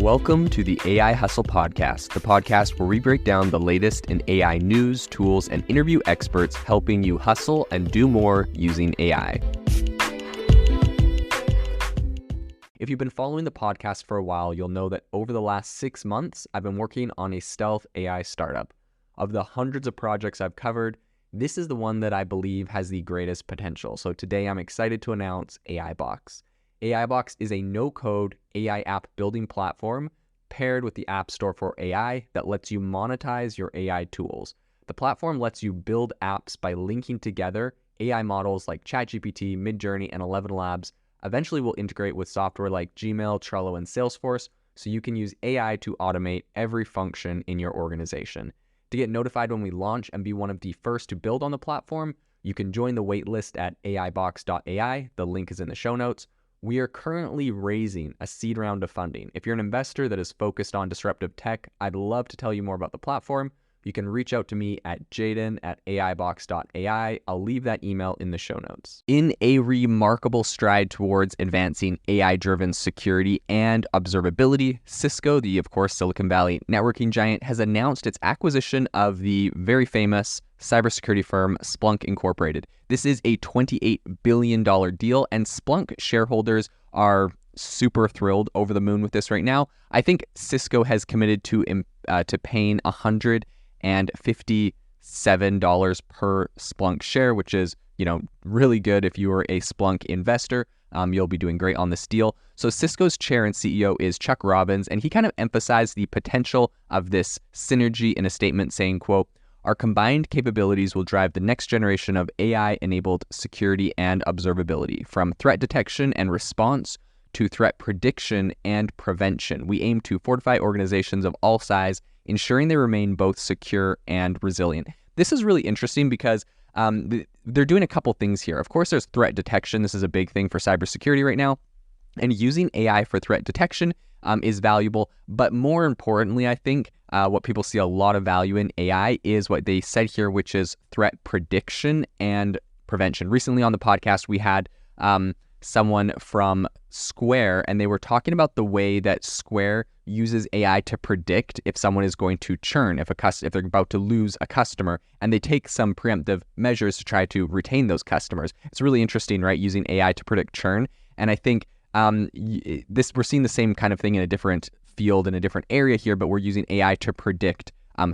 Welcome to the AI Hustle Podcast, the podcast where we break down the latest in AI news, tools, and interview experts helping you hustle and do more using AI. If you've been following the podcast for a while, you'll know that over the last 6 months, I've been working on a stealth AI startup. Of the hundreds of projects I've covered, this is the one that I believe has the greatest potential. So today I'm excited to announce AI Box. AI Box is a no-code AI app building platform paired with the App Store for AI that lets you monetize your AI tools. The platform lets you build apps by linking together AI models like ChatGPT, Midjourney, and 11 Labs. Eventually, we'll integrate with software like Gmail, Trello, and Salesforce, so you can use AI to automate every function in your organization. To get notified when we launch and be one of the first to build on the platform, you can join the waitlist at aibox.ai. The link is in the show notes. We are currently raising a seed round of funding. If you're an investor that is focused on disruptive tech, I'd love to tell you more about the platform. You can reach out to me at jaden@aibox.ai. I'll leave that email in the show notes. In a remarkable stride towards advancing AI-driven security and observability, Cisco, the, of course, Silicon Valley networking giant, has announced its acquisition of the very famous cybersecurity firm Splunk Incorporated. This is a $28 billion deal, and Splunk shareholders are super thrilled, over the moon with this right now. I think Cisco has committed to paying $157 per Splunk share, which is, really good if you are a Splunk investor. You'll be doing great on this deal. So Cisco's chair and CEO is Chuck Robbins, and he kind of emphasized the potential of this synergy in a statement saying, quote, "Our combined capabilities will drive the next generation of AI-enabled security and observability, from threat detection and response to threat prediction and prevention. We aim to fortify organizations of all size, ensuring they remain both secure and resilient." This is really interesting because they're doing a couple things here. Of course, there's threat detection. This is a big thing for cybersecurity right now. And using AI for threat detection is valuable. But more importantly, I think what people see a lot of value in AI is what they said here, which is threat prediction and prevention. Recently on the podcast, we had someone from Square, and they were talking about the way that Square uses AI to predict if someone is going to churn, if they're about to lose a customer, and they take some preemptive measures to try to retain those customers. It's really interesting, right? Using AI to predict churn. And I think we're seeing the same kind of thing in a different field, in a different area here, but we're using AI to predict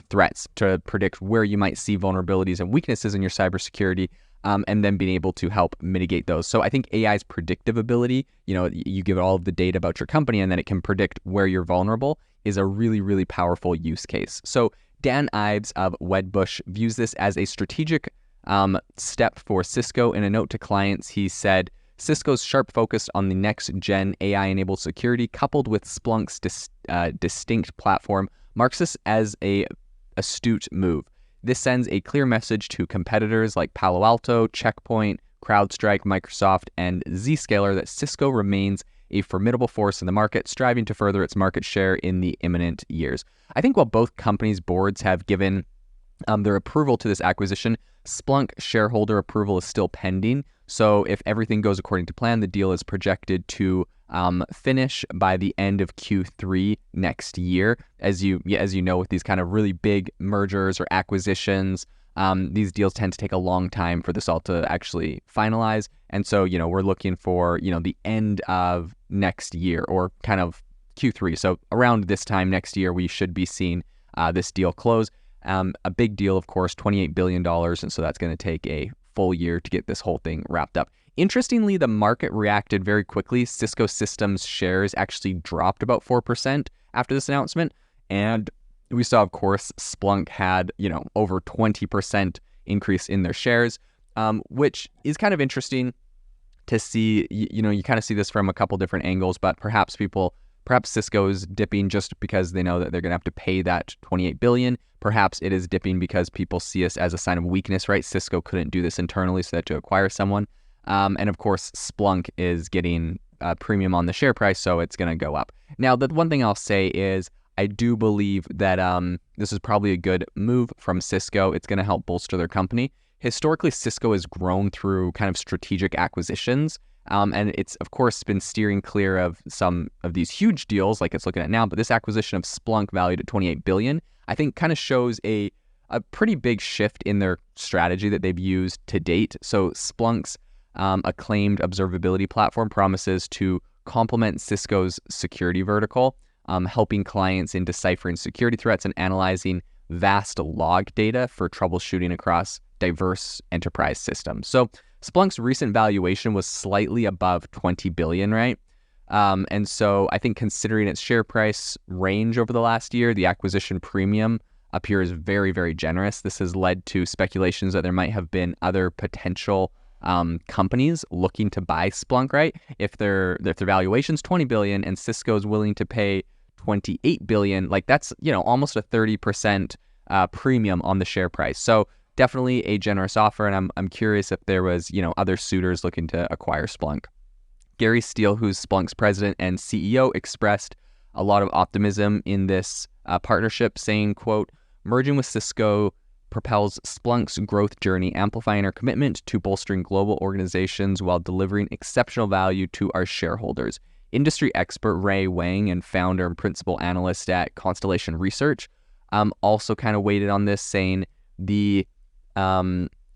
threats, to predict where you might see vulnerabilities and weaknesses in your cybersecurity, and then being able to help mitigate those. So I think AI's predictive ability, you give it all of the data about your company and then it can predict where you're vulnerable, is a really, really powerful use case. So Dan Ives of Wedbush views this as a strategic step for Cisco. In a note to clients, he said, "Cisco's sharp focus on the next-gen AI-enabled security, coupled with Splunk's distinct platform, marks this as a astute move. This sends a clear message to competitors like Palo Alto, Checkpoint, CrowdStrike, Microsoft, and Zscaler that Cisco remains a formidable force in the market, striving to further its market share in the imminent years." I think while both companies' boards have given their approval to this acquisition, Splunk shareholder approval is still pending. So if everything goes according to plan, the deal is projected to finish by the end of Q3 next year. As you know, with these kind of really big mergers or acquisitions, these deals tend to take a long time for this all to actually finalize. And so, we're looking for, the end of next year or kind of Q3. So around this time next year, we should be seeing this deal close. A big deal, of course, $28 billion. And so that's going to take a full year to get this whole thing wrapped up. Interestingly, the market reacted very quickly. Cisco Systems shares actually dropped about 4% after this announcement. And we saw, of course, Splunk had, over 20% increase in their shares, which is kind of interesting to see. You kind of see this from a couple different angles, but perhaps Cisco is dipping just because they know that they're going to have to pay that $28 billion. Perhaps it is dipping because people see us as a sign of weakness, right? Cisco couldn't do this internally, so they had to acquire someone. And of course, Splunk is getting a premium on the share price, so it's going to go up. Now, the one thing I'll say is I do believe that this is probably a good move from Cisco. It's going to help bolster their company. Historically, Cisco has grown through kind of strategic acquisitions. And it's, of course, been steering clear of some of these huge deals like it's looking at now. But this acquisition of Splunk, valued at $28 billion, I think kind of shows a pretty big shift in their strategy that they've used to date. So Splunk's acclaimed observability platform promises to complement Cisco's security vertical, helping clients in deciphering security threats and analyzing vast log data for troubleshooting across diverse enterprise systems. So Splunk's recent valuation was slightly above $20 billion, right? And so I think considering its share price range over the last year, the acquisition premium appears very, very generous. This has led to speculations that there might have been other potential companies looking to buy Splunk, right? If their valuation's $20 billion and Cisco's willing to pay $28 billion, like that's, almost a 30% premium on the share price. So definitely a generous offer, and I'm curious if there was, other suitors looking to acquire Splunk. Gary Steele, who's Splunk's president and CEO, expressed a lot of optimism in this partnership, saying, quote, "Merging with Cisco propels Splunk's growth journey, amplifying our commitment to bolstering global organizations while delivering exceptional value to our shareholders." Industry expert Ray Wang, and founder and principal analyst at Constellation Research, also kind of weighted on this, saying the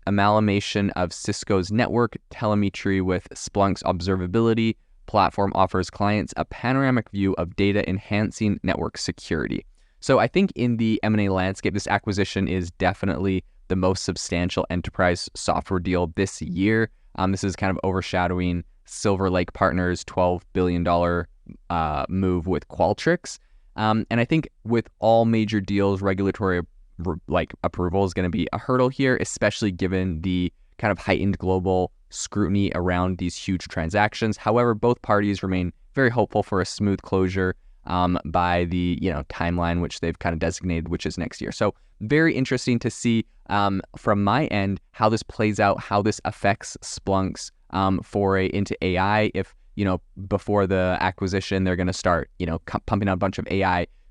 amalgamation of Cisco's network telemetry with Splunk's observability platform offers clients a panoramic view of data, enhancing network security. So I think in the M&A landscape, this acquisition is definitely the most substantial enterprise software deal this year. This is kind of overshadowing Silver Lake Partners' $12 billion move with Qualtrics. And I think with all major deals, regulatory approval is going to be a hurdle here, especially given the kind of heightened global scrutiny around these huge transactions. However, both parties remain very hopeful for a smooth closure by the timeline which they've kind of designated, which is next year. So very interesting to see from my end how this plays out, how this affects Splunk's foray into AI. If before the acquisition they're going to start pumping out a bunch of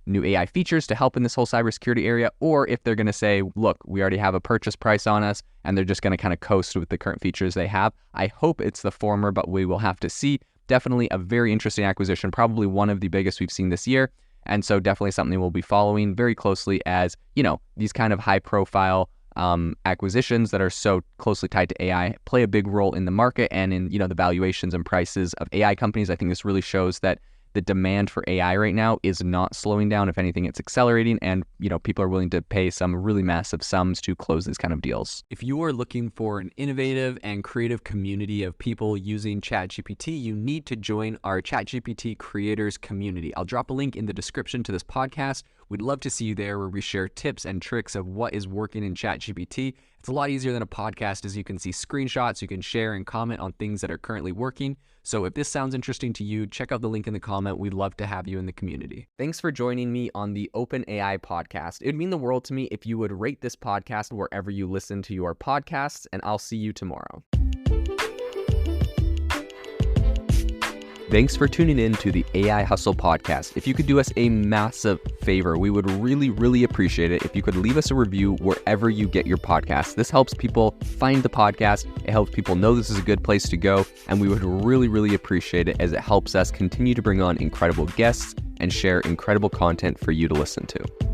new AI features to help in this whole cybersecurity area, or if they're going to say, look, we already have a purchase price on us and they're just going to kind of coast with the current features they have. I hope it's the former, but we will have to see. Definitely a very interesting acquisition, probably one of the biggest we've seen this year. And so definitely something we'll be following very closely as, these kind of high profile acquisitions that are so closely tied to AI play a big role in the market and in, the valuations and prices of AI companies. I think this really shows that the demand for AI right now is not slowing down. If anything, it's accelerating, and people are willing to pay some really massive sums to close these kind of deals. If you are looking for an innovative and creative community of people using ChatGPT, you need to join our ChatGPT creators community. I'll drop a link in the description to this podcast. We'd love to see you there, where we share tips and tricks of what is working in ChatGPT. It's a lot easier than a podcast, as you can see screenshots, you can share and comment on things that are currently working. So if this sounds interesting to you, check out the link in the comment. We'd love to have you in the community. Thanks for joining me on the Open AI podcast. It would mean the world to me if you would rate this podcast wherever you listen to your podcasts, and I'll see you tomorrow. Thanks for tuning in to the AI Hustle podcast. If you could do us a massive favor, we would really, really appreciate it if you could leave us a review wherever you get your podcasts. This helps people find the podcast. It helps people know this is a good place to go. And we would really, really appreciate it, as it helps us continue to bring on incredible guests and share incredible content for you to listen to.